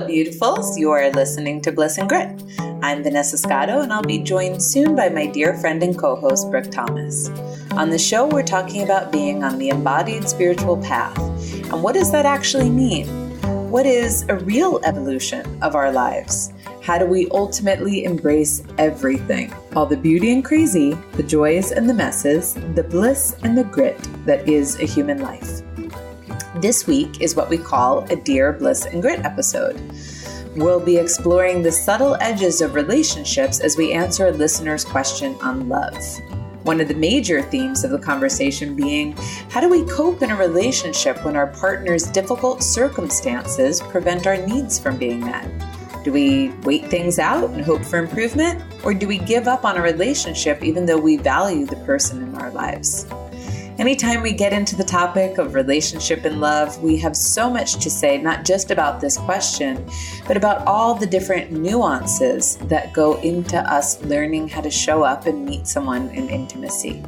beautifuls. You are listening to Bliss and Grit. I'm Vanessa Scotto, and I'll be joined soon by my dear friend and co-host, Brooke Thomas. On the show, we're talking about being on the embodied spiritual path. And what does that actually mean? What is a real evolution of our lives? How do we ultimately embrace everything? All the beauty and crazy, the joys and the messes, the bliss and the grit that is a human life. This week is what we call a Dear Bliss and Grit episode. We'll be exploring the subtle edges of relationships as we answer a listener's question on love. One of the major themes of the conversation being, how do we cope in a relationship when our partner's difficult circumstances prevent our needs from being met? Do we wait things out and hope for improvement? Or do we give up on a relationship even though we value the person in our lives? Anytime we get into the topic of relationship and love, we have so much to say, not just about this question, but about all the different nuances that go into us learning how to show up and meet someone in intimacy.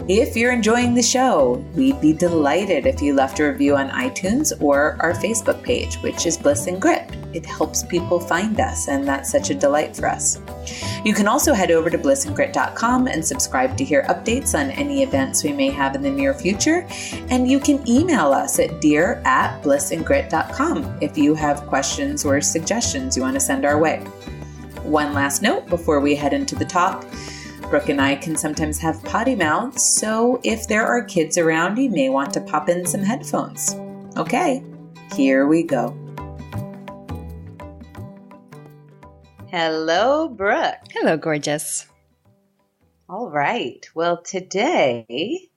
If you're enjoying the show, we'd be delighted if you left a review on iTunes or our Facebook page, which is Bliss and Grit. It helps people find us, and that's such a delight for us. You can also head over to blissandgrit.com and subscribe to hear updates on any events we may have in the near future. And you can email us at dear@blissandgrit.com if you have questions or suggestions you want to send our way. One last note before we head into the talk. Brooke and I can sometimes have potty mouths, so if there are kids around, you may want to pop in some headphones. Okay, here we go. Hello, Brooke. Hello, gorgeous. All right. Well, today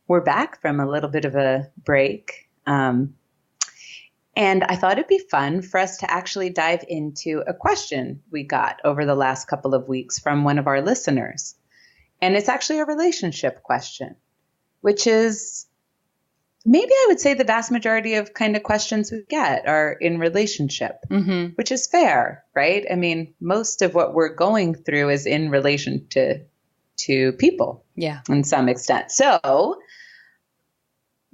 we're back from a little bit of a break. And I thought it'd be fun for us to actually dive into a question we got over the last couple of weeks from one of our listeners. And it's actually a relationship question, which is maybe I would say the vast majority of kind of questions we get are in relationship, which is fair, right? I mean, most of what we're going through is in relation to people, in some extent. So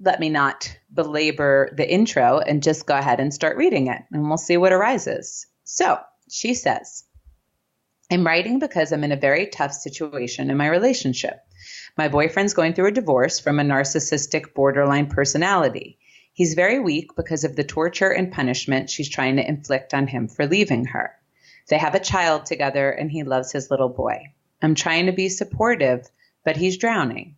let me not belabor the intro and just go ahead and start reading it, and we'll see what arises. So she says, I'm writing because I'm in a very tough situation in my relationship. My boyfriend's going through a divorce from a narcissistic borderline personality. He's very weak because of the torture and punishment she's trying to inflict on him for leaving her. They have a child together and he loves his little boy. I'm trying to be supportive, but he's drowning.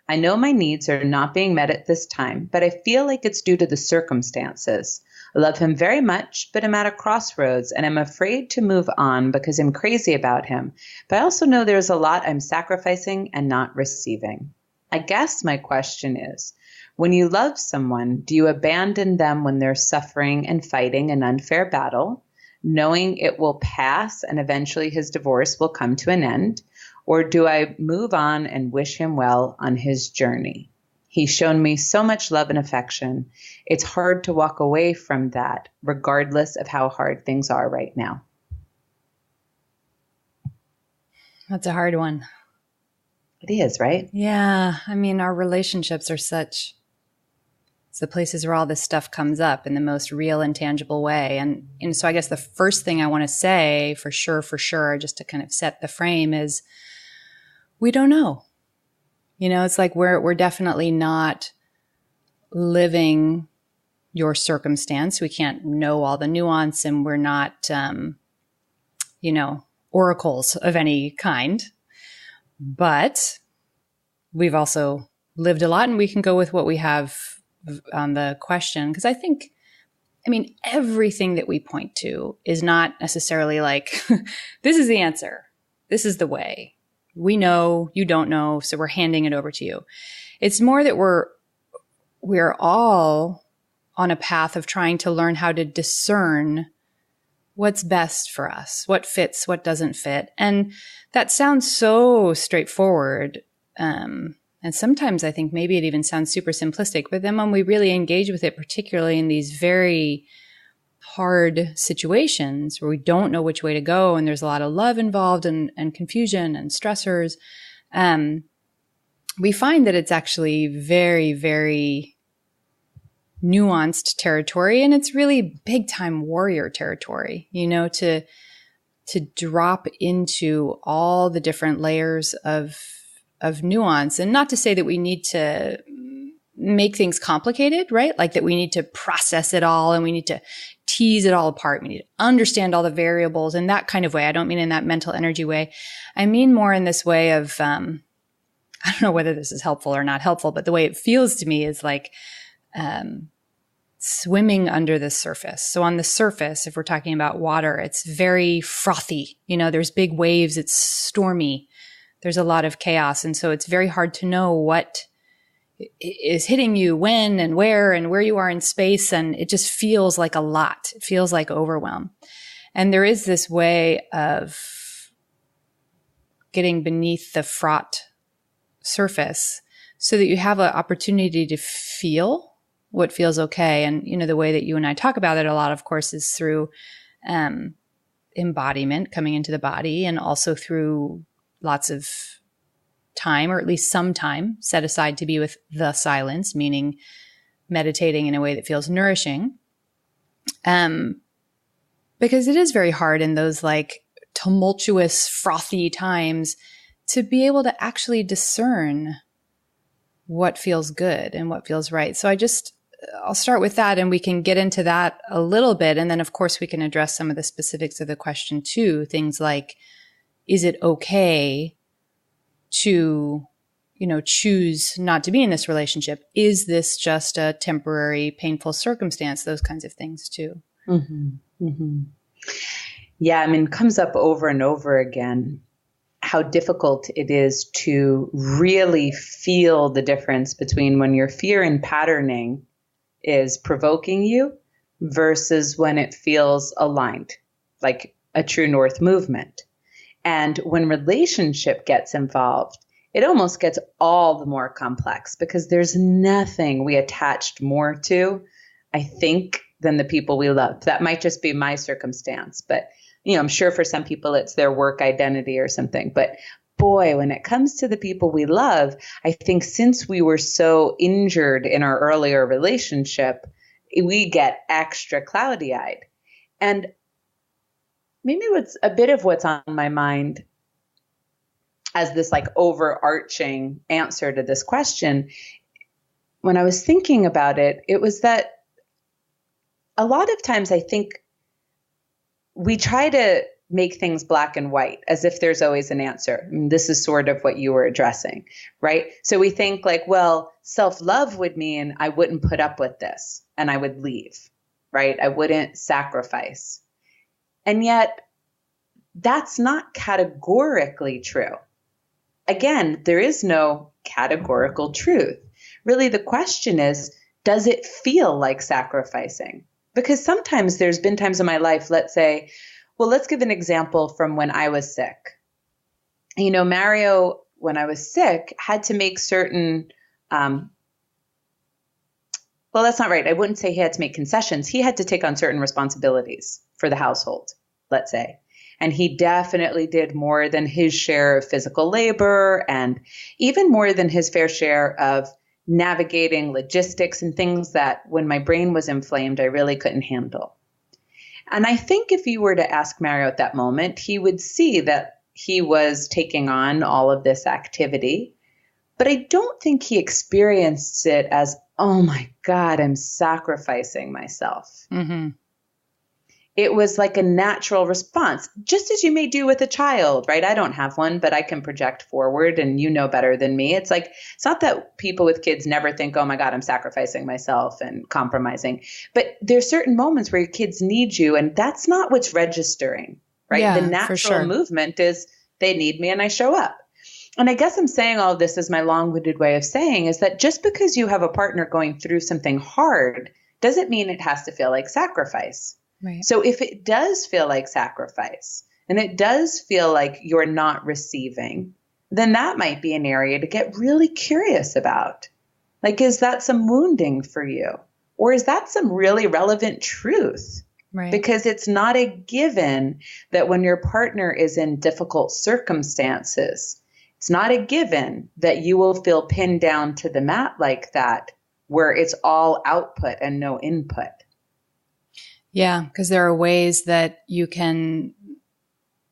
I know my needs are not being met at this time, but I feel like it's due to the circumstances. I love him very much, but I'm at a crossroads and I'm afraid to move on because I'm crazy about him. But I also know there's a lot I'm sacrificing and not receiving. I guess my question is, when you love someone, do you abandon them when they're suffering and fighting an unfair battle, knowing it will pass and eventually his divorce will come to an end? Or do I move on and wish him well on his journey? He's shown me so much love and affection. It's hard to walk away from that, regardless of how hard things are right now. That's a hard one. It is, right? Yeah. I mean, our relationships are it's the places where all this stuff comes up in the most real and tangible way. And so I guess the first thing I want to say for sure, just to kind of set the frame is we don't know. You know, it's like we're definitely not living your circumstance. We can't know all the nuance, and we're not, oracles of any kind. But we've also lived a lot, and we can go with what we have on the question. Because everything that we point to is not necessarily like, this is the answer. This is the way. We know, you don't know, so we're handing it over to you. It's more that we're all on a path of trying to learn how to discern what's best for us, what fits, what doesn't fit. And that sounds so straightforward. And sometimes I think maybe it even sounds super simplistic, but then when we really engage with it, particularly in these very hard situations where we don't know which way to go and there's a lot of love involved and confusion and stressors, we find that it's actually very, very nuanced territory, and it's really big time warrior territory, to drop into all the different layers of nuance. And not to say that we need to make things complicated, right? Like that we need to process it all and we need to tease it all apart. We need to understand all the variables in that kind of way. I don't mean in that mental energy way. I mean more in this way of, I don't know whether this is helpful or not helpful, but the way it feels to me is like, swimming under the surface. So on the surface, if we're talking about water, it's very frothy. There's big waves. It's stormy. There's a lot of chaos. And so it's very hard to know what is hitting you when and where you are in space. And it just feels like a lot. It feels like overwhelm. And there is this way of getting beneath the fraught surface so that you have an opportunity to feel what feels okay. And, the way that you and I talk about it a lot, of course, is through embodiment coming into the body, and also through lots of time, or at least some time set aside to be with the silence, meaning meditating in a way that feels nourishing. Because it is very hard in those like tumultuous, frothy times to be able to actually discern what feels good and what feels right. So I'll start with that, and we can get into that a little bit. And then, of course, we can address some of the specifics of the question too. Things like, is it okay to, choose not to be in this relationship? Is this just a temporary, painful circumstance? Those kinds of things too. Mm-hmm. Mm-hmm. Yeah, it comes up over and over again how difficult it is to really feel the difference between when your fear and patterning is provoking you versus when it feels aligned, like a true north movement. And when relationship gets involved, it almost gets all the more complex because there's nothing we attached more to, I think, than the people we love. That might just be my circumstance, but I'm sure for some people it's their work identity or something. But boy, when it comes to the people we love, I think since we were so injured in our earlier relationship, we get extra cloudy-eyed. And maybe what's a bit of what's on my mind as this like overarching answer to this question, when I was thinking about it, it was that a lot of times I think we try to make things black and white as if there's always an answer. This is sort of what you were addressing, right? So we think like, well, self-love would mean I wouldn't put up with this and I would leave, right? I wouldn't sacrifice. And yet that's not categorically true. Again, there is no categorical truth. Really, the question is, does it feel like sacrificing? Because sometimes there's been times in my life, let's say, well, let's give an example from when I was sick. Mario, when I was sick, had to make certain, well, that's not right. I wouldn't say he had to make concessions. He had to take on certain responsibilities for the household, let's say. And he definitely did more than his share of physical labor and even more than his fair share of navigating logistics and things that when my brain was inflamed, I really couldn't handle. And I think if you were to ask Mario at that moment, he would see that he was taking on all of this activity. But I don't think he experienced it as, oh my God, I'm sacrificing myself. Mm-hmm. It was like a natural response, just as you may do with a child, right? I don't have one, but I can project forward and you know better than me. It's like, it's not that people with kids never think, oh my God, I'm sacrificing myself and compromising. But there's certain moments where your kids need you and that's not what's registering, right? Yeah, the natural for sure. movement is they need me and I show up. And I guess I'm saying all of this as my long-winded way of saying is that just because you have a partner going through something hard doesn't mean it has to feel like sacrifice. Right. So if it does feel like sacrifice and it does feel like you're not receiving, then that might be an area to get really curious about. Like, is that some wounding for you? Or is that some really relevant truth? Right. Because it's not a given that when your partner is in difficult circumstances, it's not a given that you will feel pinned down to the mat like that where it's all output and no input. Yeah, because there are ways that you can,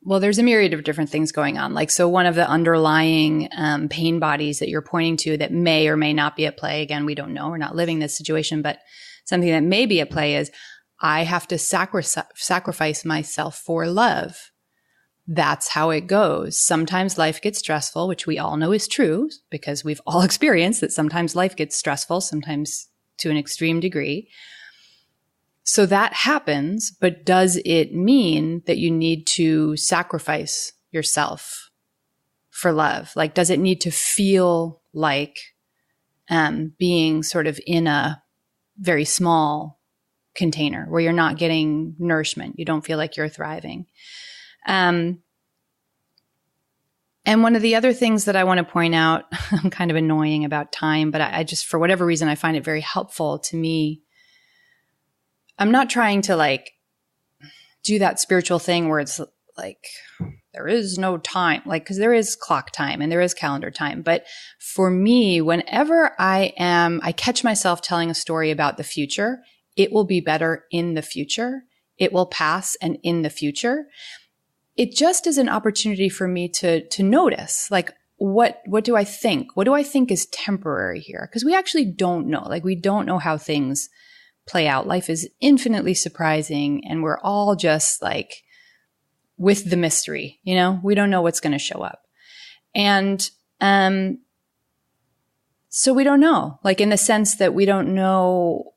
well, there's a myriad of different things going on. Like, so one of the underlying pain bodies that you're pointing to that may or may not be at play, again, we don't know, we're not living this situation, but something that may be at play is I have to sacrifice myself for love. That's how it goes. Sometimes life gets stressful, which we all know is true because we've all experienced that sometimes life gets stressful, sometimes to an extreme degree. So that happens, but does it mean that you need to sacrifice yourself for love? Like, does it need to feel like being sort of in a very small container where you're not getting nourishment? You don't feel like you're thriving. And one of the other things that I want to point out, I'm kind of annoying about time, but I just, for whatever reason, I find it very helpful to me. I'm not trying to like do that spiritual thing where it's like, there is no time, like, cause there is clock time and there is calendar time. But for me, whenever I catch myself telling a story about the future, it will be better in the future. It will pass and in the future. It just is an opportunity for me to notice, like, what do I think? What do I think is temporary here? Because we actually don't know. Like, we don't know how things play out. Life is infinitely surprising, and we're all just like with the mystery, you know? We don't know what's going to show up. And so we don't know, like, in the sense that we don't know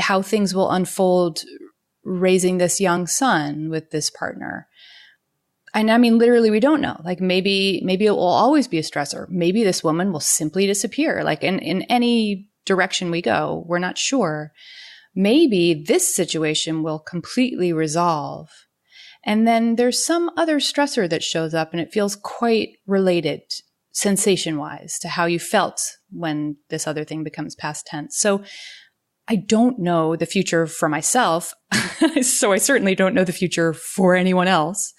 how things will unfold raising this young son with this partner. And I mean, literally, we don't know. Like, maybe it will always be a stressor. Maybe this woman will simply disappear. Like, in any direction we go, we're not sure. Maybe this situation will completely resolve. And then there's some other stressor that shows up, and it feels quite related, sensation-wise, to how you felt when this other thing becomes past tense. So I don't know the future for myself, so I certainly don't know the future for anyone else.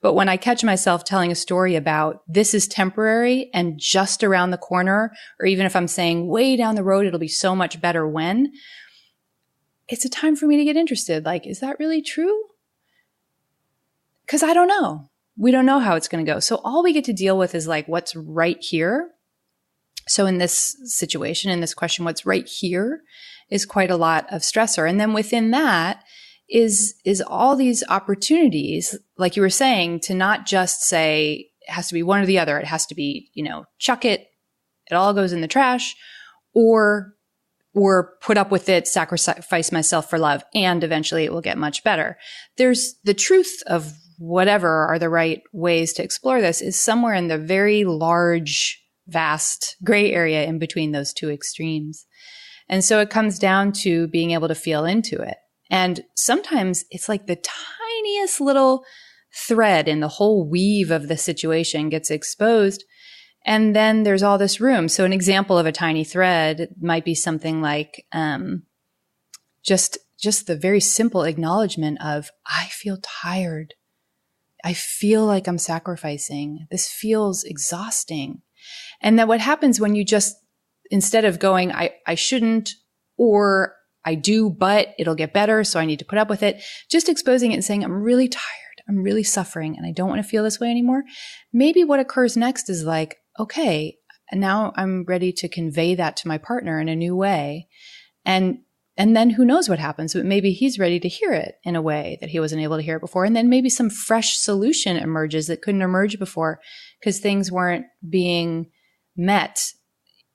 But when I catch myself telling a story about this is temporary and just around the corner, or even if I'm saying way down the road, it'll be so much better when, it's a time for me to get interested. Like, is that really true? Because I don't know. We don't know how it's going to go. So all we get to deal with is like what's right here. So in this situation, in this question, what's right here is quite a lot of stressor. And then within that is all these opportunities, like you were saying, to not just say it has to be one or the other. It has to be, chuck it, it all goes in the trash, or put up with it, sacrifice myself for love, and eventually it will get much better. There's the truth of whatever are the right ways to explore this is somewhere in the very large, vast gray area in between those two extremes. And so it comes down to being able to feel into it. And sometimes it's like the tiniest little thread in the whole weave of the situation gets exposed. And then there's all this room. So an example of a tiny thread might be something like just the very simple acknowledgement of, I feel tired. I feel like I'm sacrificing. This feels exhausting. And then what happens when you just, instead of going, I shouldn't, or I do, but it'll get better, so I need to put up with it, just exposing it and saying, I'm really tired, I'm really suffering, and I don't want to feel this way anymore. Maybe what occurs next is like, okay, now I'm ready to convey that to my partner in a new way. And then who knows what happens, but maybe he's ready to hear it in a way that he wasn't able to hear it before. And then maybe some fresh solution emerges that couldn't emerge before because things weren't being met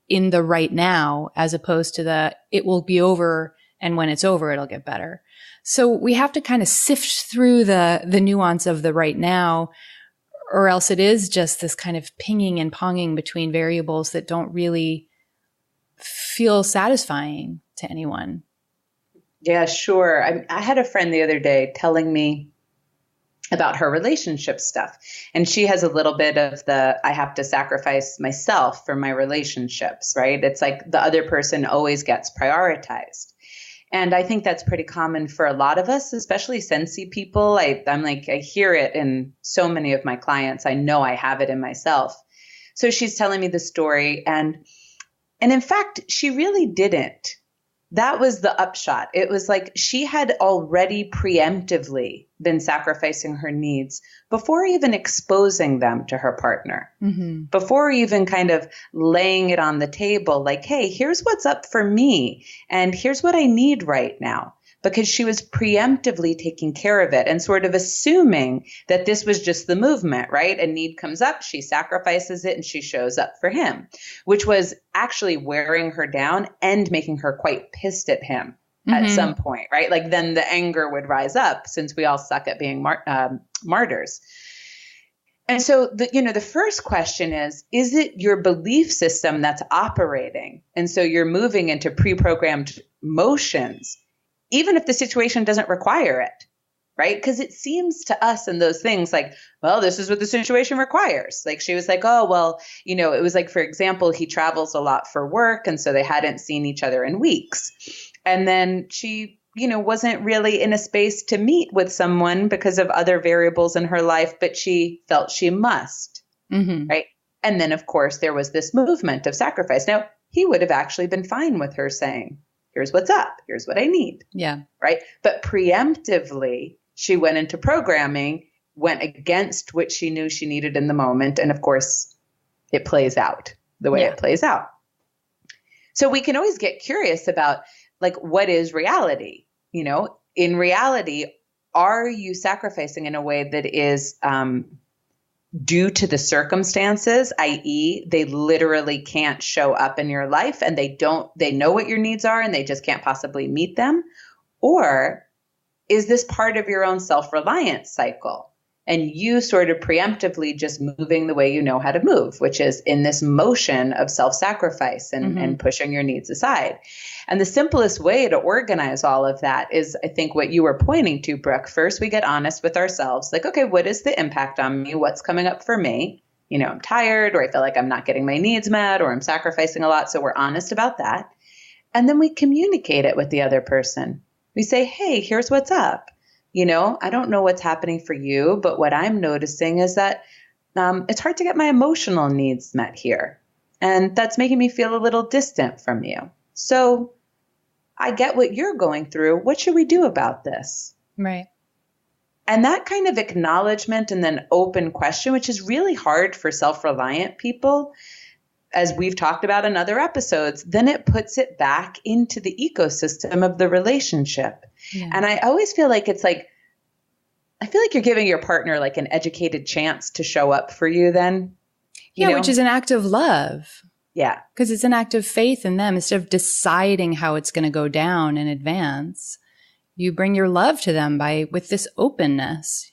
in the right now, as opposed to the, it will be over, and when it's over, it'll get better. So we have to kind of sift through the nuance of the right now, or else it is just this kind of pinging and ponging between variables that don't really feel satisfying to anyone. Yeah, sure. I had a friend the other day telling me about her relationship stuff. And she has a little bit of the, I have to sacrifice myself for my relationships, right? It's like the other person always gets prioritized. And I think that's pretty common for a lot of us, especially Sensei people. I'm like, I hear it in so many of my clients. I know I have it in myself. So she's telling me the story, and And in fact, she really didn't. That was the upshot. It was like she had already preemptively been sacrificing her needs before even exposing them to her partner, before even kind of laying it on the table like, hey, here's what's up for me and here's what I need right now. Because she was preemptively taking care of it and sort of assuming that this was just the movement, right? A need comes up, she sacrifices it, and she shows up for him, which was actually wearing her down and making her quite pissed at him at some point, right? Like then the anger would rise up since we all suck at being martyrs. And so the first question is it your belief system that's operating? And so you're moving into pre-programmed motions, even if the situation doesn't require it, right? Because it seems to us in those things like, well, this is what the situation requires. Like she was like, oh, well, it was like, for example, he travels a lot for work. And so they hadn't seen each other in weeks. And then she, wasn't really in a space to meet with someone because of other variables in her life, but she felt she must, right? And then, of course, there was this movement of sacrifice. Now, he would have actually been fine with her saying, here's what's up. Here's what I need. Yeah. Right. But preemptively, she went into programming, went against what she knew she needed in the moment. And of course, it plays out the way it plays out. So we can always get curious about like, what is reality? In reality, are you sacrificing in a way that is due to the circumstances, i.e., they literally can't show up in your life and they know what your needs are and they just can't possibly meet them? Or is this part of your own self-reliance cycle? And you sort of preemptively just moving the way you know how to move, which is in this motion of self-sacrifice and pushing your needs aside. And the simplest way to organize all of that is, I think, what you were pointing to, Brooke. First, we get honest with ourselves. Like, okay, what is the impact on me? What's coming up for me? I'm tired, or I feel like I'm not getting my needs met, or I'm sacrificing a lot. So we're honest about that. And then we communicate it with the other person. We say, hey, here's what's up. I don't know what's happening for you, but what I'm noticing is that it's hard to get my emotional needs met here. And that's making me feel a little distant from you. So I get what you're going through. What should we do about this? Right. And that kind of acknowledgement and then open question, which is really hard for self-reliant people, as we've talked about in other episodes, then it puts it back into the ecosystem of the relationship. Yeah. And I always feel like I feel like you're giving your partner like an educated chance to show up for you then. Which is an act of love. Yeah. Because it's an act of faith in them. Instead of deciding how it's going to go down in advance, you bring your love to them with this openness.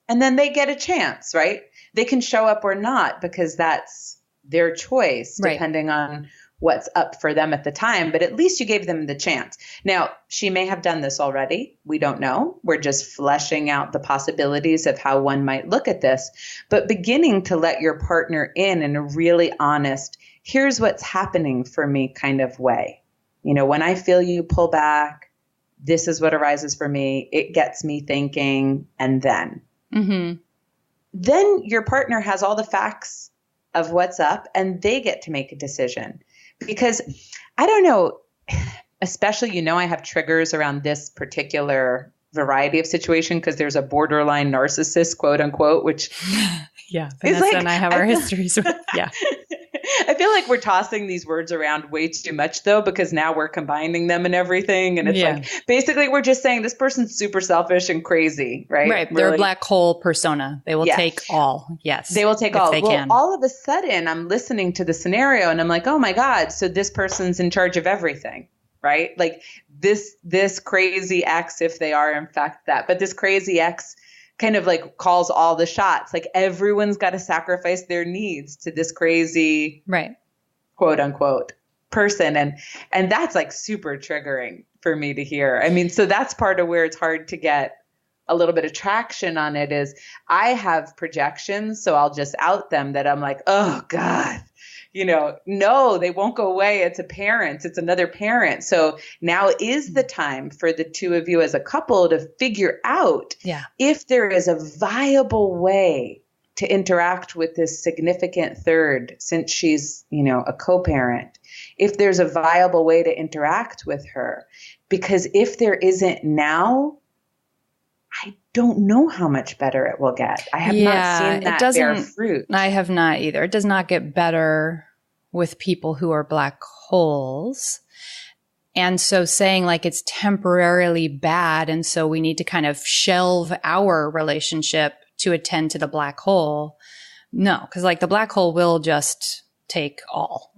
And then they get a chance, right? They can show up or not because that's their choice, depending on what's up for them at the time. But at least you gave them the chance. Now, she may have done this already. We don't know. We're just fleshing out the possibilities of how one might look at this. But beginning to let your partner in a really honest, here's what's happening for me kind of way. When I feel you pull back, this is what arises for me. It gets me thinking. And then your partner has all the facts of what's up and they get to make a decision. Because I don't know, especially, I have triggers around this particular variety of situation because there's a borderline narcissist, quote unquote, which Vanessa and I have our histories with. Yeah. I feel like we're tossing these words around way too much though, because now we're combining them and everything. And it's like, basically we're just saying this person's super selfish and crazy, right? Right. They're a black hole persona. They will take all. Yes. They will take all. They can. All of a sudden I'm listening to the scenario and I'm like, oh my God. So this person's in charge of everything, right? Like this crazy ex, if they are in fact that, but this crazy ex kind of like calls all the shots. Like everyone's got to sacrifice their needs to this crazy, quote unquote person. And that's like super triggering for me to hear. I mean, so that's part of where it's hard to get a little bit of traction on it is I have projections. So I'll just out them that I'm like, oh God, no, they won't go away. It's a parent. It's another parent. So now is the time for the two of you as a couple to figure out if there is a viable way to interact with this significant third since she's, a co-parent, if there's a viable way to interact with her. Because if there isn't now, I don't know how much better it will get. I have not seen that bear fruit. I have not either. It does not get better with people who are black holes. And so saying like it's temporarily bad and so we need to kind of shelve our relationship to attend to the black hole. No, because like the black hole will just take all,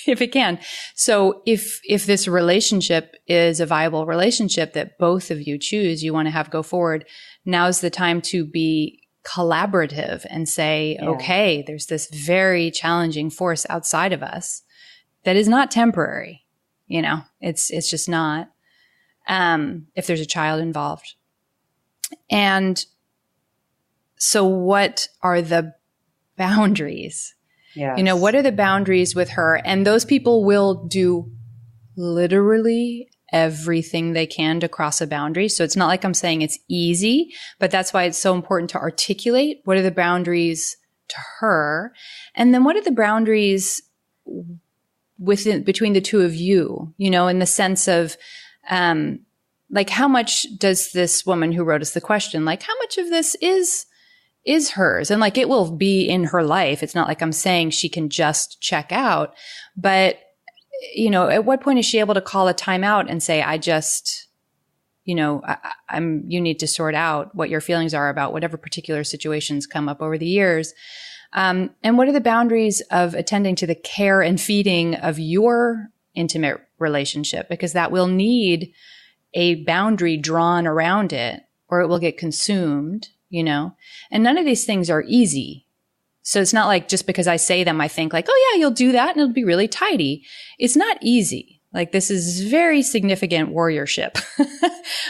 if it can. So if this relationship is a viable relationship that both of you choose, you want to have go forward, now's the time to be collaborative and say, okay, there's this very challenging force outside of us that is not temporary. It's just not, if there's a child involved. And so what are the boundaries? Yes. What are the boundaries with her? And those people will do literally everything they can to cross a boundary. So it's not like I'm saying it's easy, but that's why it's so important to articulate what are the boundaries to her. And then what are the boundaries between the two of you, in the sense of, like how much does this woman who wrote us the question, like how much of this is hers? And like it will be in her life. It's not like I'm saying she can just check out, but at what point is she able to call a timeout and say, I just, you need to sort out what your feelings are about whatever particular situations come up over the years. And what are the boundaries of attending to the care and feeding of your intimate relationship? Because that will need a boundary drawn around it or it will get consumed, and none of these things are easy. So it's not like just because I say them, I think like, oh yeah, you'll do that and it'll be really tidy. It's not easy. Like this is very significant warriorship.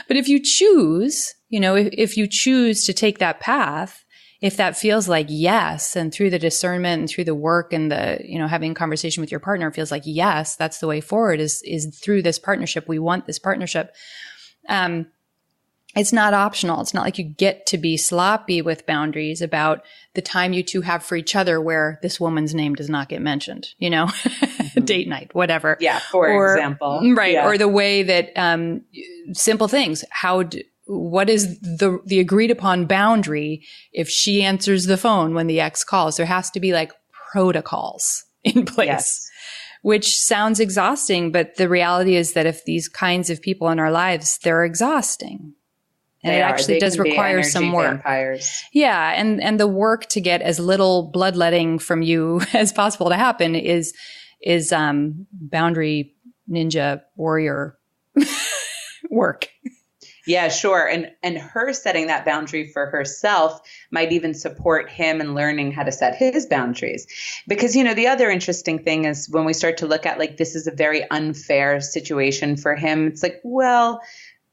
But if you choose, if you choose to take that path, if that feels like yes, and through the discernment and through the work and the, having a conversation with your partner feels like yes, that's the way forward is through this partnership. We want this partnership. It's not optional. It's not like you get to be sloppy with boundaries about the time you two have for each other where this woman's name does not get mentioned, date night, whatever. Yeah, for example. Right. Yeah. Or the way that simple things, what is the agreed upon boundary if she answers the phone when the ex calls? There has to be like protocols in place. Yes. Which sounds exhausting, but the reality is that if these kinds of people in our lives, they're exhausting. And it actually does require some work. Vampires. Yeah. And the work to get as little bloodletting from you as possible to happen is boundary ninja warrior work. Yeah, sure. And her setting that boundary for herself might even support him in learning how to set his boundaries. Because, the other interesting thing is when we start to look at like, this is a very unfair situation for him. It's like, well,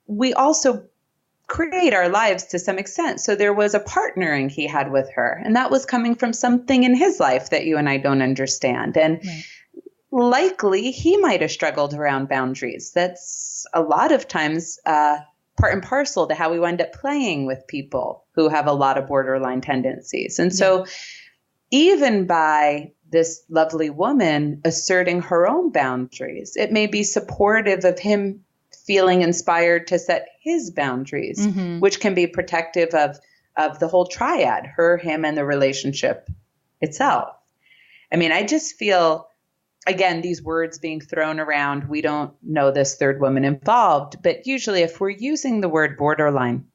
we also create our lives to some extent. So there was a partnering he had with her, and that was coming from something in his life that you and I don't understand. And likely he might have struggled around boundaries. That's a lot of times part and parcel to how we wind up playing with people who have a lot of borderline tendencies. And so even by this lovely woman asserting her own boundaries, it may be supportive of him feeling inspired to set his boundaries, which can be protective of the whole triad, her, him, and the relationship itself. I mean, I just feel, again, these words being thrown around, we don't know this third woman involved, but usually if we're using the word borderline,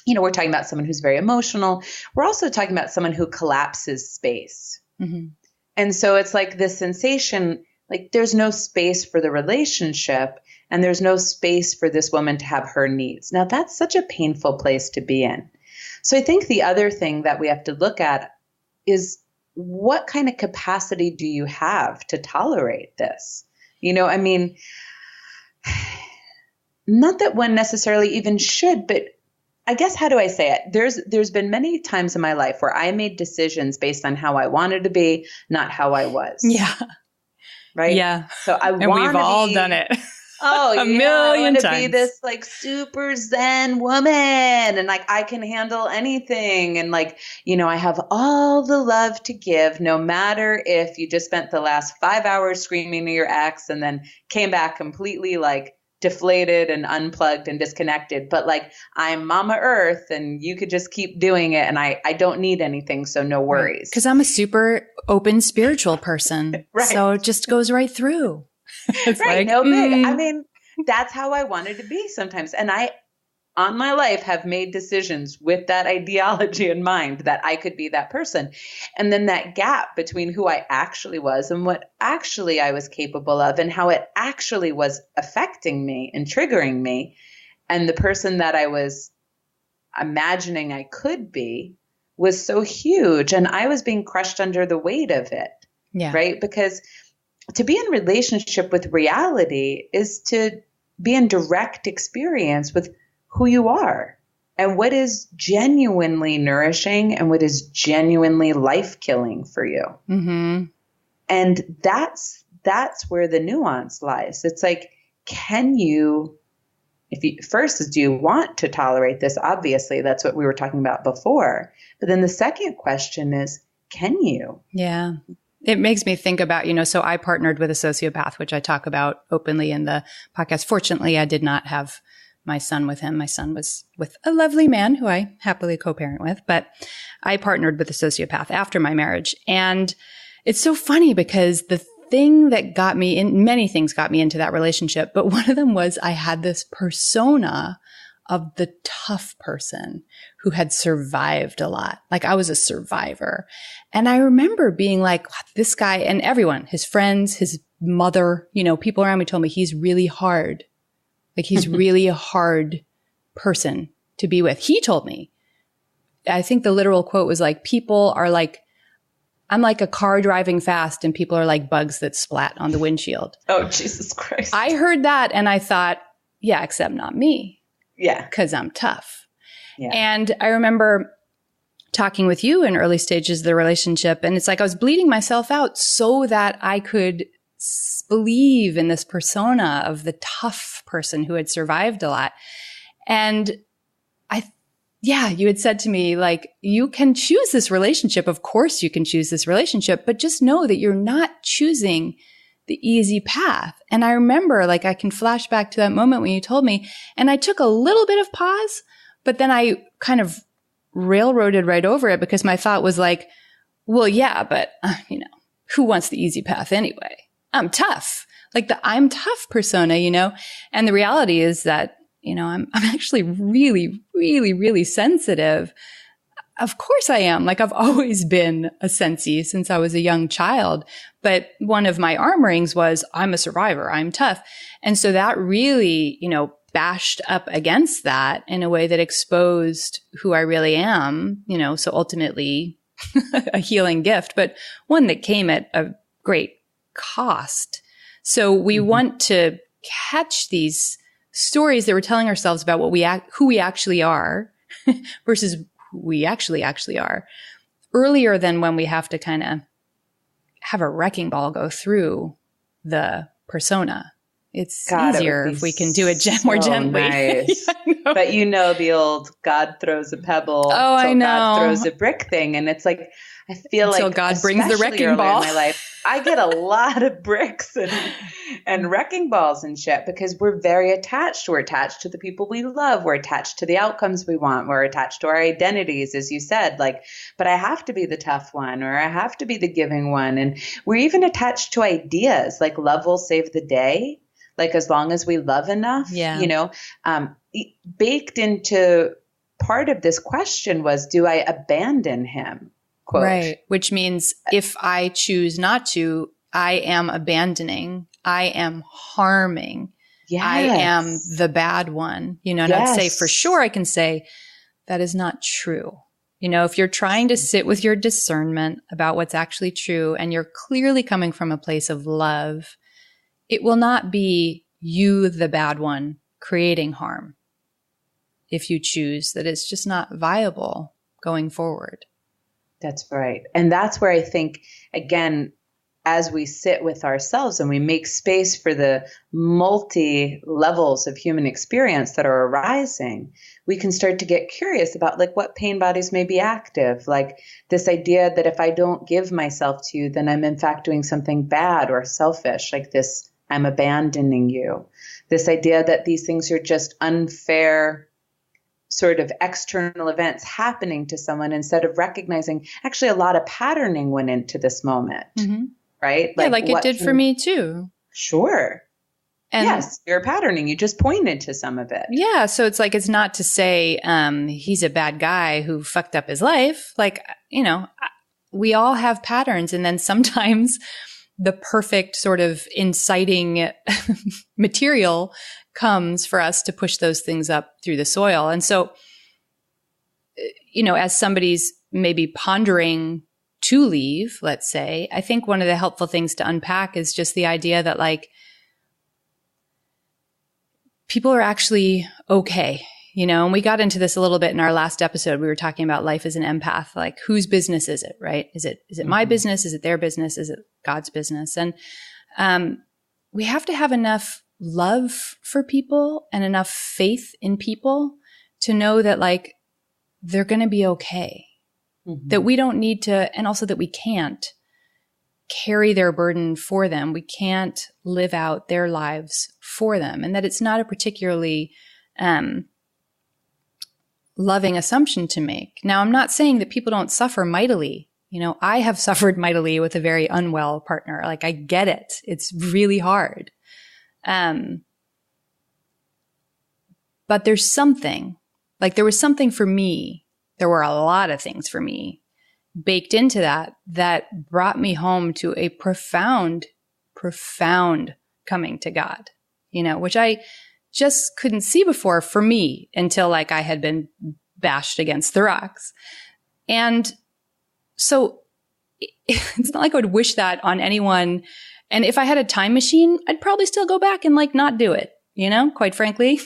we're talking about someone who's very emotional. We're also talking about someone who collapses space. And so it's like this sensation, like there's no space for the relationship. And there's no space for this woman to have her needs. Now, that's such a painful place to be in. So I think the other thing that we have to look at is what kind of capacity do you have to tolerate this? I mean, not that one necessarily even should, but I guess, how do I say it? There's been many times in my life where I made decisions based on how I wanted to be, not how I was. Yeah. Right? Yeah. So we've all done it. Oh, a yeah. I million want to be times. this like super Zen woman and like I can handle anything. And like, I have all the love to give, no matter if you just spent the last 5 hours screaming to your ex and then came back completely like deflated and unplugged and disconnected. But like, I'm Mama Earth and you could just keep doing it. And I don't need anything. So no worries. Because I'm a super open spiritual person. Right. So it just goes right through. It's right. like, No big. I mean, that's how I wanted to be sometimes. And I, on my life, have made decisions with that ideology in mind that I could be that person. And then that gap between who I actually was and what actually I was capable of and how it actually was affecting me and triggering me and the person that I was imagining I could be was so huge. And I was being crushed under the weight of it. Yeah. Right. Because to be in relationship with reality is to be in direct experience with who you are and what is genuinely nourishing and what is genuinely life-killing for you. Mm-hmm. And that's where the nuance lies. It's like, can you, first, do you want to tolerate this? Obviously, that's what we were talking about before. But then the second question is, can you? Yeah. It makes me think about, so I partnered with a sociopath, which I talk about openly in the podcast. Fortunately, I did not have my son with him. My son was with a lovely man who I happily co-parent with, but I partnered with a sociopath after my marriage. And it's so funny because the thing that got me in, many things got me into that relationship, but one of them was I had this persona of the tough person who had survived a lot. Like I was a survivor. And I remember being like, this guy and everyone, his friends, his mother, people around me told me he's really hard. Like he's really a hard person to be with. He told me, I think the literal quote was like, people are like, I'm like a car driving fast and people are like bugs that splat on the windshield. Oh, Jesus Christ. I heard that and I thought, yeah, except not me. Yeah. Because I'm tough. Yeah. And I remember talking with you in early stages of the relationship. And it's like I was bleeding myself out so that I could believe in this persona of the tough person who had survived a lot. And you had said to me, like, you can choose this relationship. Of course you can choose this relationship, but just know that you're not choosing the easy path. And I remember, like, I can flash back to that moment when you told me, and I took a little bit of pause, but then I kind of railroaded right over it because my thought was like, well, yeah, but, who wants the easy path anyway? I'm tough. Like the I'm tough persona, and the reality is that, I'm actually really, really, really sensitive. Of course I am. Like I've always been a sensi since I was a young child. But one of my arm rings was I'm a survivor. I'm tough. And so that really, bashed up against that in a way that exposed who I really am, so ultimately a healing gift, but one that came at a great cost. So we want to catch these stories that we're telling ourselves about who we actually are versus who we actually are earlier than when we have to kind of have a wrecking ball go through the persona. It's easier if we can do it more gently. Nice. But the old God throws a pebble. Oh, I know. God throws a brick thing. And it's like, I feel until like God brings the wrecking ball in my life, I get a lot of bricks and wrecking balls and shit because we're very attached. We're attached to the people we love. We're attached to the outcomes we want. We're attached to our identities, as you said, like, but I have to be the tough one or I have to be the giving one. And we're even attached to ideas like love will save the day. Like as long as we love enough, baked into part of this question was, do I abandon him? Quote. Right. Which means if I choose not to, I am abandoning, I am harming, I am the bad one, and I'd say for sure, I can say that is not true. If you're trying to sit with your discernment about what's actually true and you're clearly coming from a place of love, it will not be you, the bad one, creating harm if you choose that it's just not viable going forward. That's right. And that's where I think, again, as we sit with ourselves and we make space for the multi levels of human experience that are arising, we can start to get curious about like what pain bodies may be active. Like this idea that if I don't give myself to you, then I'm in fact doing something bad or selfish, like this, I'm abandoning you. This idea that these things are just unfair sort of external events happening to someone, instead of recognizing actually a lot of patterning went into this moment. Mm-hmm. Right? Yeah, like it did for me too. Sure. And yes, you're patterning. You just pointed to some of it. Yeah. So it's like, it's not to say he's a bad guy who fucked up his life. Like, you know, we all have patterns. And then sometimes the perfect sort of inciting material comes for us to push those things up through the soil. And so, you know, as somebody's maybe pondering to leave, let's say, I think one of the helpful things to unpack is just the idea that like people are actually okay, you know, and we got into this a little bit in our last episode. We were talking about life as an empath, like whose business is it, right? Is it my business? Is it their business? Is it God's business? And we have to have enough love for people and enough faith in people to know that like they're going to be okay. That we don't need to, and also that we can't carry their burden for them. We can't live out their lives for them, and that it's not a particularly loving assumption to make. Now, I'm not saying that people don't suffer mightily. You know, I have suffered mightily with a very unwell partner. Like, I get it. It's really hard. But there's something, like there was something for me. There were a lot of things for me baked into that brought me home to a profound coming to God, you know, which I just couldn't see before for me until like I had been bashed against the rocks. And so it's not like I would wish that on anyone. And if I had a time machine, I'd probably still go back and like not do it, you know, quite frankly,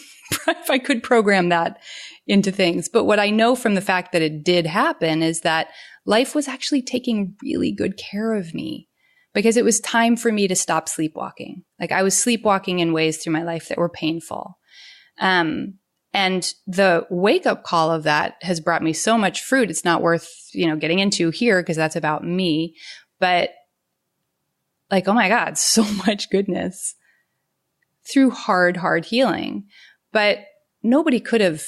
if I could program that into things. But what I know from the fact that it did happen is that life was actually taking really good care of me, because it was time for me to stop sleepwalking. Like I was sleepwalking in ways through my life that were painful. And the wake up call of that has brought me so much fruit. It's not worth, you know, getting into here because that's about me, but like, oh my God, so much goodness through hard healing. But nobody could have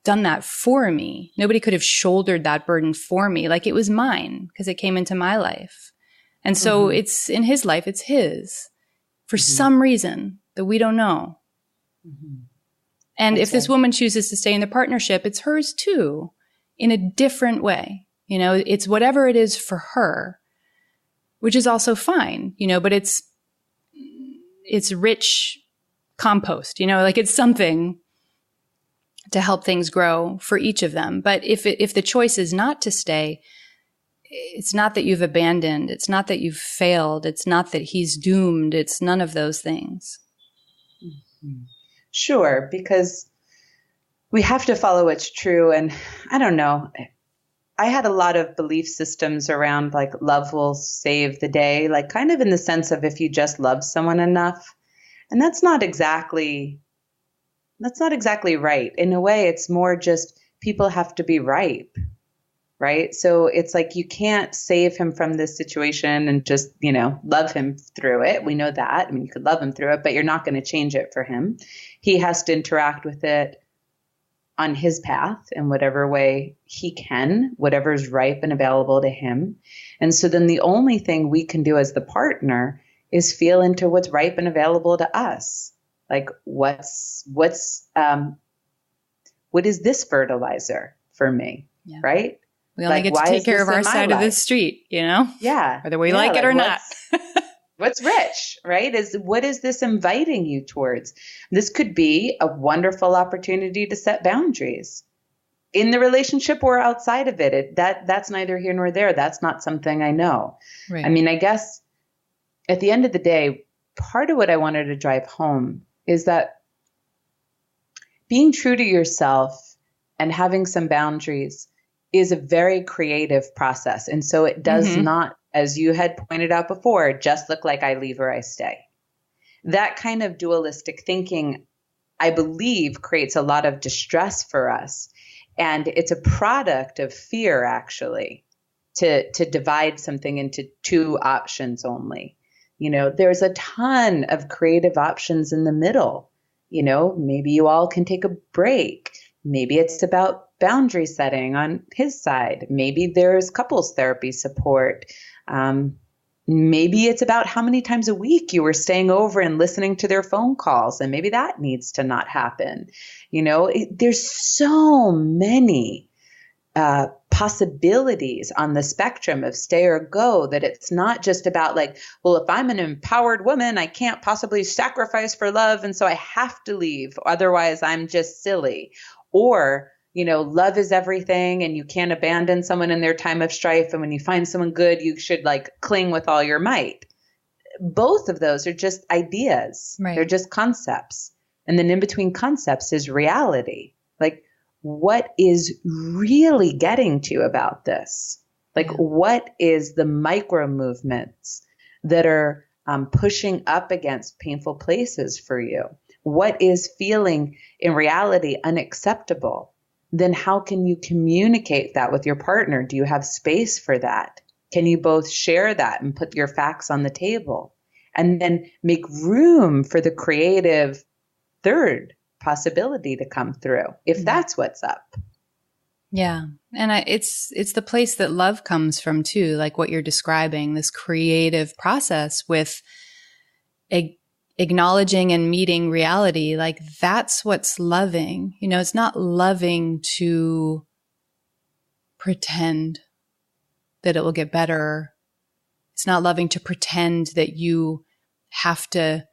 done that for me. Nobody could have shouldered that burden for me. Like it was mine because it came into my life. And so it's in his life, it's his for some reason that we don't know. And if this woman chooses to stay in the partnership, it's hers too, in a different way. You know, it's whatever it is for her, which is also fine, you know, but it's rich compost, you know, like it's something to help things grow for each of them. But if the choice is not to stay, it's not that you've abandoned. It's not that you've failed. It's not that he's doomed. It's none of those things. Sure, because we have to follow what's true. And I don't know, I had a lot of belief systems around like love will save the day, like kind of in the sense of if you just love someone enough. And that's not exactly right. In a way, it's more just people have to be ripe, right? So it's like you can't save him from this situation and just, you know, love him through it. We know that. I mean, you could love him through it, but you're not going to change it for him. He has to interact with it on his path in whatever way he can, whatever's ripe and available to him. And so then the only thing we can do as the partner is feel into what's ripe and available to us. Like what is this fertilizer for me? Yeah. Right? We only get to take care of our side of the street, you know? Yeah. Whether we like it or not. What's rich, right? What is this inviting you towards? This could be a wonderful opportunity to set boundaries in the relationship or outside of it. That's neither here nor there. That's not something I know. Right. I mean, I guess at the end of the day, part of what I wanted to drive home is that being true to yourself and having some boundaries is a very creative process. And so it does not as you had pointed out before, just look like I leave or I stay. That kind of dualistic thinking, I believe, creates a lot of distress for us. And it's a product of fear, actually, to divide something into two options only. There's a ton of creative options in the middle. Maybe you all can take a break. Maybe it's about boundary setting on his side. Maybe there's couples therapy support. Maybe it's about how many times a week you were staying over and listening to their phone calls, and maybe that needs to not happen. There's so many possibilities on the spectrum of stay or go that it's not just about like, well, if I'm an empowered woman, I can't possibly sacrifice for love, and so I have to leave. Otherwise, I'm just silly. Or love is everything and you can't abandon someone in their time of strife. And when you find someone good, you should like cling with all your might. Both of those are just ideas. Right. They're just concepts. And then in between concepts is reality. Like, what is really getting to you about this? Like, what is the micro movements that are pushing up against painful places for you? What is feeling in reality unacceptable? Then how can you communicate that with your partner? Do you have space for that? Can you both share that and put your facts on the table? And then make room for the creative third possibility to come through, if that's what's up. Yeah. And it's the place that love comes from too, like what you're describing, this creative process with acknowledging and meeting reality. Like that's what's loving. It's not loving to pretend that it will get better. It's not loving to pretend that you have to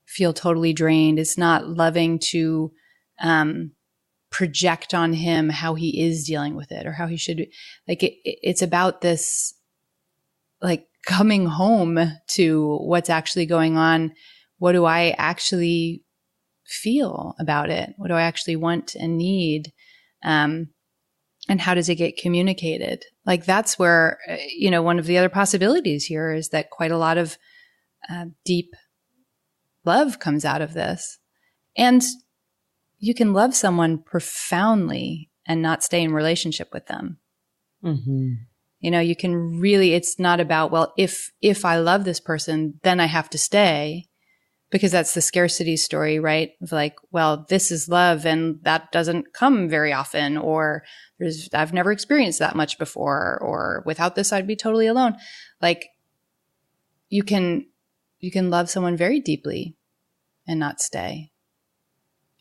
feel totally drained. It's not loving to project on him how he is dealing with it or how he should be. Like it's about this, like coming home to what's actually going on. What do I actually feel about it? What do I actually want and need? And how does it get communicated? Like that's where, one of the other possibilities here is that quite a lot of deep love comes out of this. And you can love someone profoundly and not stay in relationship with them. Mm-hmm. You can really, it's not about, well, if I love this person, then I have to stay. Because that's the scarcity story, right? Of like, well, this is love and that doesn't come very often, or I've never experienced that much before, or without this, I'd be totally alone. Like you can love someone very deeply and not stay.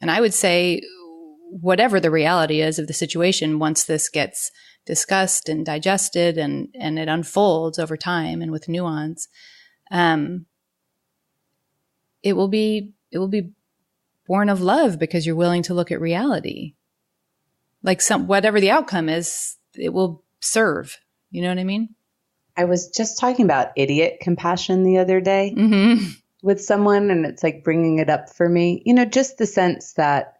And I would say whatever the reality is of the situation, once this gets discussed and digested and it unfolds over time and with nuance, it will be born of love because you're willing to look at reality. Like whatever the outcome is, it will serve. You know what I mean? I was just talking about idiot compassion the other day with someone, and it's like bringing it up for me. Just the sense that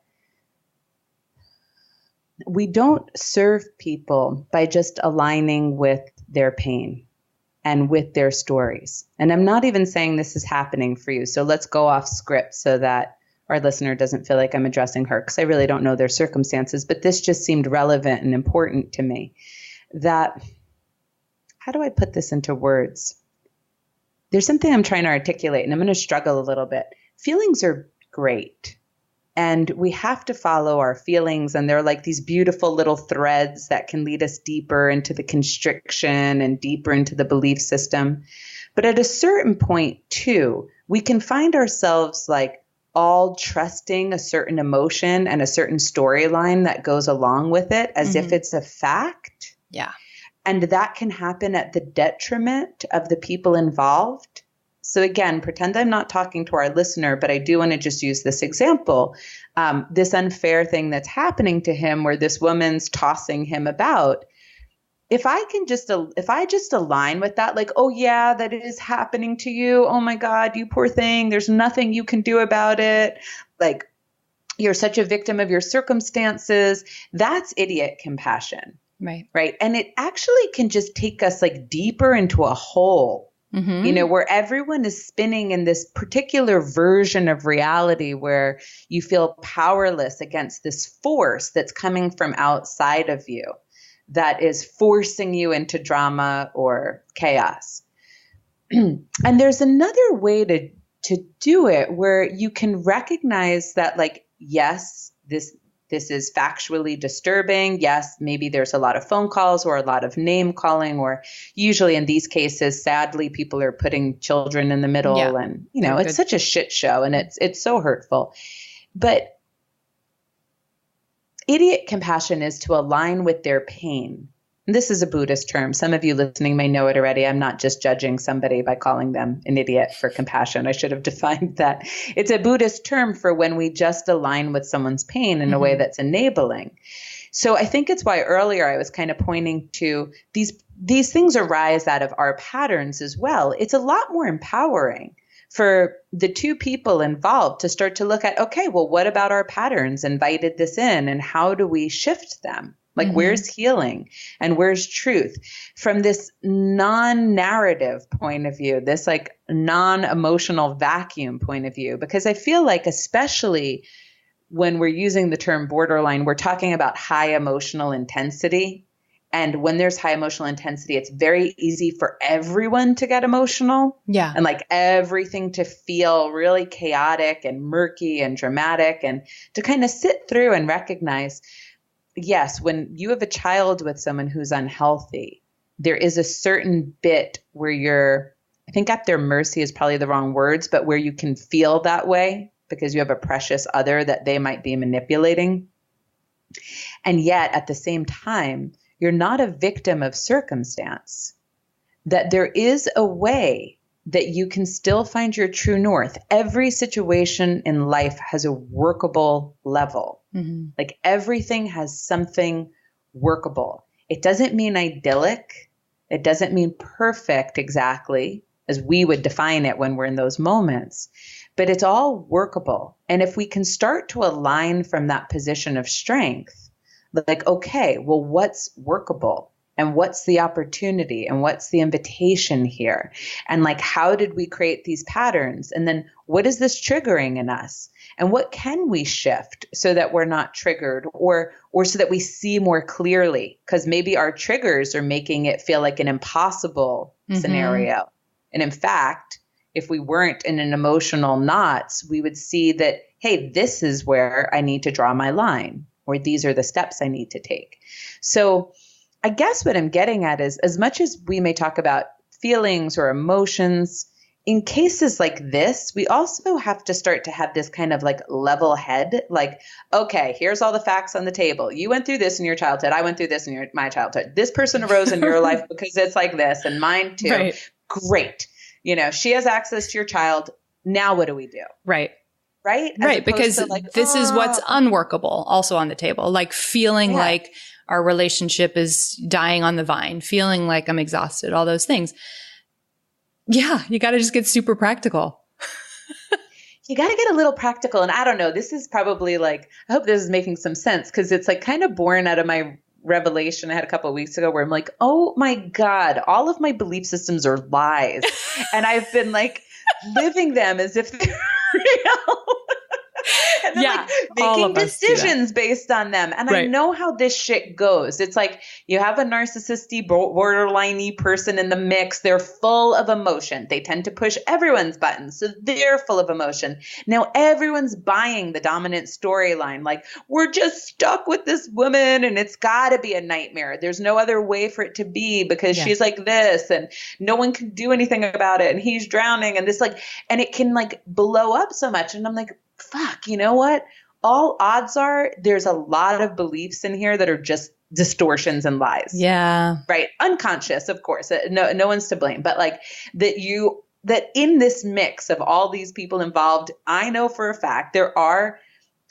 we don't serve people by just aligning with their pain and with their stories. And I'm not even saying this is happening for you. So let's go off script so that our listener doesn't feel like I'm addressing her, because I really don't know their circumstances. But this just seemed relevant and important to me. That, how do I put this into words? There's something I'm trying to articulate, and I'm going to struggle a little bit. Feelings are great. And we have to follow our feelings, and they're like these beautiful little threads that can lead us deeper into the constriction and deeper into the belief system. But at a certain point, too, we can find ourselves like all trusting a certain emotion and a certain storyline that goes along with it as if it's a fact. Yeah. And that can happen at the detriment of the people involved. So again, pretend I'm not talking to our listener, but I do want to just use this example. This unfair thing that's happening to him where this woman's tossing him about. If I just align with that, like, oh yeah, that is happening to you. Oh my God, you poor thing. There's nothing you can do about it. Like, you're such a victim of your circumstances. That's idiot compassion. Right. Right. And it actually can just take us like deeper into a hole, where everyone is spinning in this particular version of reality where you feel powerless against this force that's coming from outside of you that is forcing you into drama or chaos. And there's another way to do it where you can recognize that, like, yes, this is factually disturbing. Yes, maybe there's a lot of phone calls or a lot of name calling, or usually in these cases, sadly, people are putting children in the middle, and it's such a shit show, and it's so hurtful. But idiot compassion is to align with their pain. And this is a Buddhist term. Some of you listening may know it already. I'm not just judging somebody by calling them an idiot for compassion. I should have defined that. It's a Buddhist term for when we just align with someone's pain in a way that's enabling. So I think it's why earlier I was kind of pointing to these things arise out of our patterns as well. It's a lot more empowering for the two people involved to start to look at, okay, well, what about our patterns invited this in, and how do we shift them? Like, where's healing and where's truth from this non-narrative point of view, this like non-emotional vacuum point of view? Because I feel like, especially when we're using the term borderline, we're talking about high emotional intensity. And when there's high emotional intensity, it's very easy for everyone to get emotional. Yeah. And like everything to feel really chaotic and murky and dramatic, and to kind of sit through and recognize, yes, when you have a child with someone who's unhealthy, there is a certain bit where you're, I think at their mercy is probably the wrong words, but where you can feel that way because you have a precious other that they might be manipulating. And yet at the same time, you're not a victim of circumstance, that there is a way that you can still find your true north. Every situation in life has a workable level. Like everything has something workable. It doesn't mean idyllic. It doesn't mean perfect exactly as we would define it when we're in those moments, but it's all workable. And if we can start to align from that position of strength, like, okay, well, what's workable? And what's the opportunity? And what's the invitation here? And like, how did we create these patterns? And then what is this triggering in us? And what can we shift so that we're not triggered, or so that we see more clearly? Because maybe our triggers are making it feel like an impossible scenario. And in fact, if we weren't in an emotional knots, we would see that, hey, this is where I need to draw my line, or these are the steps I need to take. So I guess what I'm getting at is, as much as we may talk about feelings or emotions, in cases like this, we also have to start to have this kind of like level head, like, okay, here's all the facts on the table. You went through this in your childhood. I went through this in my childhood. This person arose in your life because it's like this, and mine too. Right. Great. She has access to your child. Now what do we do? Right. Right? Right. Because like, this is what's unworkable also on the table. Like feeling like our relationship is dying on the vine, feeling like I'm exhausted, all those things. Yeah. You got to just get super practical. You got to get a little practical. And I don't know, this is probably like, I hope this is making some sense, because it's like kind of born out of my revelation I had a couple of weeks ago where I'm like, oh my God, all of my belief systems are lies. And I've been like living them as if they're real. And then like making decisions based on them. And I know how this shit goes. It's like you have a narcissistic, borderline-y person in the mix. They're full of emotion. They tend to push everyone's buttons. So they're full of emotion. Now everyone's buying the dominant storyline. Like, we're just stuck with this woman and it's got to be a nightmare. There's no other way for it to be because she's like this and no one can do anything about it. And he's drowning and this like, and it can like blow up so much. And I'm like, fuck, you know what? All odds are there's a lot of beliefs in here that are just distortions and lies. Yeah. Right. Unconscious, of course. No one's to blame. But like that in this mix of all these people involved, I know for a fact there are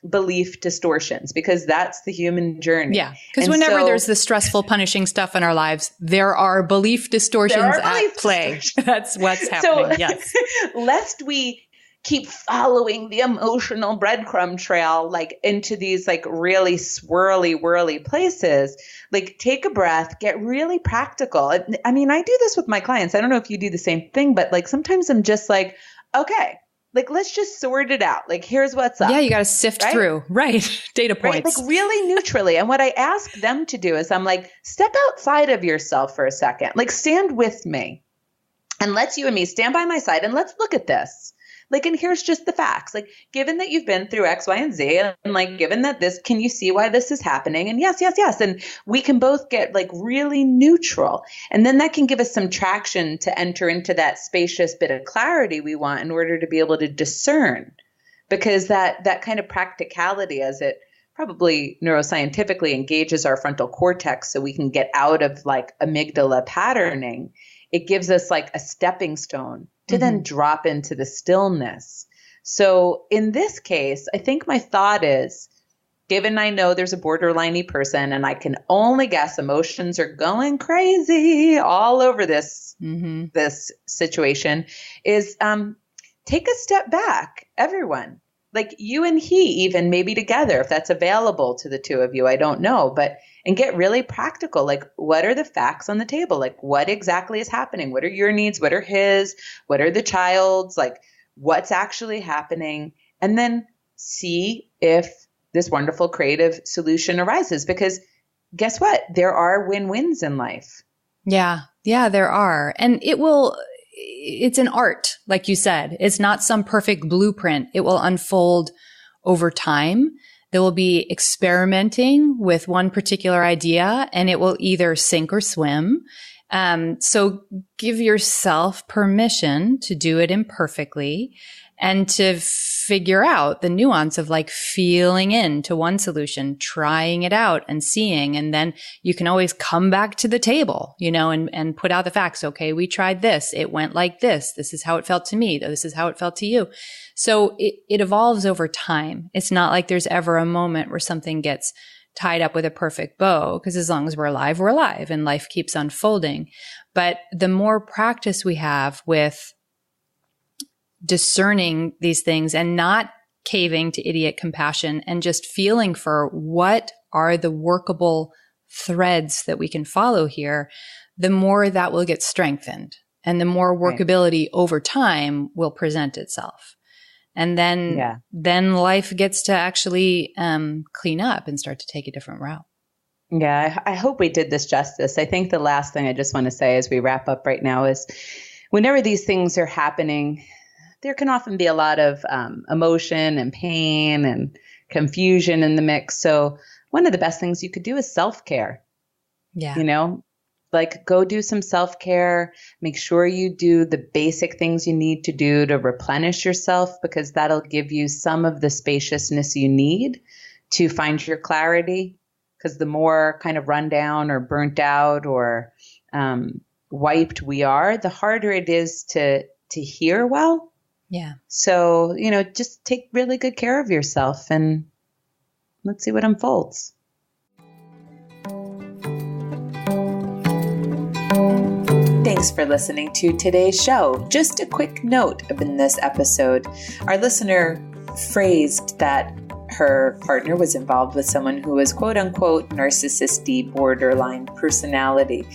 belief distortions, because that's the human journey. Yeah. Because whenever there's the stressful, punishing stuff in our lives, there are belief distortions at play. That's what's happening. Yes. Lest we keep following the emotional breadcrumb trail, like into these like really swirly, whirly places. Like take a breath, get really practical. I mean, I do this with my clients. I don't know if you do the same thing, but like sometimes I'm just like, okay, like let's just sort it out. Like here's what's up. Yeah, you got to sift through. Right. Data points. Right? Like really neutrally. And what I ask them to do is I'm like, step outside of yourself for a second. Like stand with me and let's you and me stand by my side and let's look at this. Like, and here's just the facts. Like, given that you've been through X, Y, and Z, and like, given that this, can you see why this is happening? And yes, yes, yes. And we can both get like really neutral. And then that can give us some traction to enter into that spacious bit of clarity we want in order to be able to discern. Because that kind of practicality, as it probably neuroscientifically engages our frontal cortex so we can get out of like amygdala patterning, it gives us like a stepping stone to then drop into the stillness. So in this case, I think my thought is, given I know there's a borderline-y person and I can only guess emotions are going crazy all over this, this situation, is take a step back, everyone. Like you and he even maybe together, if that's available to the two of you, I don't know, and get really practical. Like, what are the facts on the table? Like, what exactly is happening? What are your needs? What are his? What are the child's? Like, what's actually happening? And then see if this wonderful creative solution arises. Because guess what? There are win-wins in life. Yeah. Yeah, there are. And it's an art, like you said. It's not some perfect blueprint. It will unfold over time. There will be experimenting with one particular idea and it will either sink or swim. So give yourself permission to do it imperfectly and to figure out the nuance of like feeling into one solution, trying it out and seeing. And then you can always come back to the table, and put out the facts. Okay, we tried this. It went like this. This is how it felt to me. This is how it felt to you. So it evolves over time. It's not like there's ever a moment where something gets tied up with a perfect bow, because as long as we're alive and life keeps unfolding. But the more practice we have with discerning these things and not caving to idiot compassion and just feeling for what are the workable threads that we can follow here, the more that will get strengthened and the more workability over time will present itself. And then life gets to actually clean up and start to take a different route. Yeah, I hope we did this justice. I think the last thing I just want to say as we wrap up right now is whenever these things are happening, there can often be a lot of emotion and pain and confusion in the mix. So one of the best things you could do is self-care. Yeah. Like go do some self-care, make sure you do the basic things you need to do to replenish yourself, because that'll give you some of the spaciousness you need to find your clarity. Because the more kind of run down or burnt out or wiped we are, the harder it is to hear well. Yeah. So, just take really good care of yourself and let's see what unfolds. Thanks for listening to today's show. Just a quick note in this episode. Our listener phrased that her partner was involved with someone who was quote unquote narcissistic borderline personality.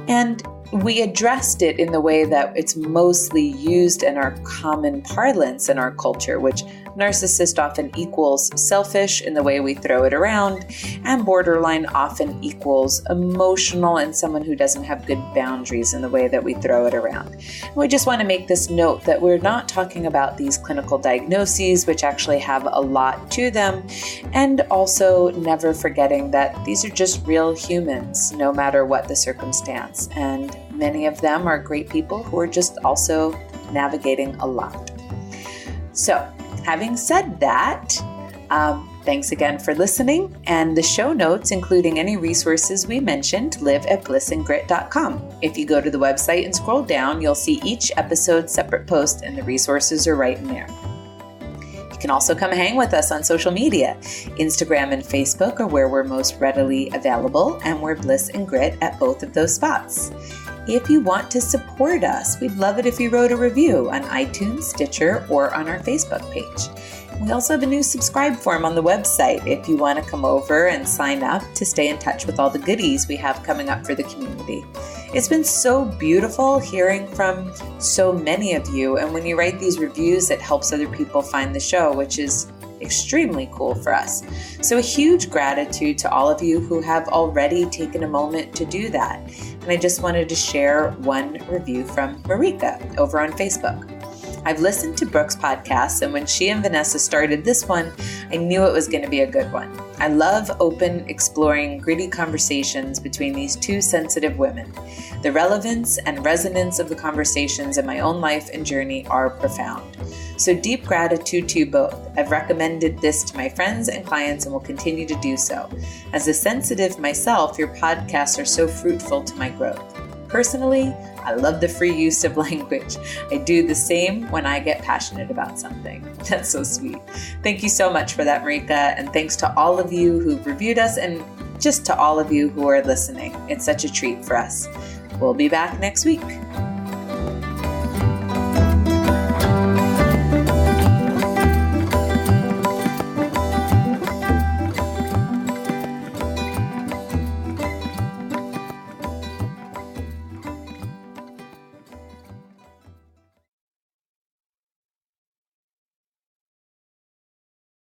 And we addressed it in the way that it's mostly used in our common parlance in our culture, which narcissist often equals selfish in the way we throw it around, and borderline often equals emotional and someone who doesn't have good boundaries in the way that we throw it around. And we just want to make this note that we're not talking about these clinical diagnoses, which actually have a lot to them, and also never forgetting that these are just real humans, no matter what the circumstance. And many of them are great people who are just also navigating a lot. So, having said that, thanks again for listening. And the show notes, including any resources we mentioned, live at blissandgrit.com. If you go to the website and scroll down, you'll see each episode's separate post, and the resources are right in there. You can also come hang with us on social media. Instagram and Facebook are where we're most readily available, and we're Bliss and Grit at both of those spots. if you want to support us, we'd love it if you wrote a review on iTunes, Stitcher, or on our Facebook page. We also have a new subscribe form on the website if you want to come over and sign up to stay in touch with all the goodies we have coming up for the community. It's been so beautiful hearing from so many of you, and when you write these reviews, it helps other people find the show, which is extremely cool for us. So a huge gratitude to all of you who have already taken a moment to do that. And I just wanted to share one review from Marika over on Facebook. I've listened to Brooke's podcasts, and when she and Vanessa started this one, I knew it was going to be a good one. I love open, exploring, gritty conversations between these two sensitive women. The relevance and resonance of the conversations in my own life and journey are profound. So deep gratitude to you both. I've recommended this to my friends and clients and will continue to do so. As a sensitive myself, your podcasts are so fruitful to my growth. Personally, I love the free use of language. I do the same when I get passionate about something. That's so sweet. Thank you so much for that, Marika, and thanks to all of you who've reviewed us and just to all of you who are listening. It's such a treat for us. We'll be back next week.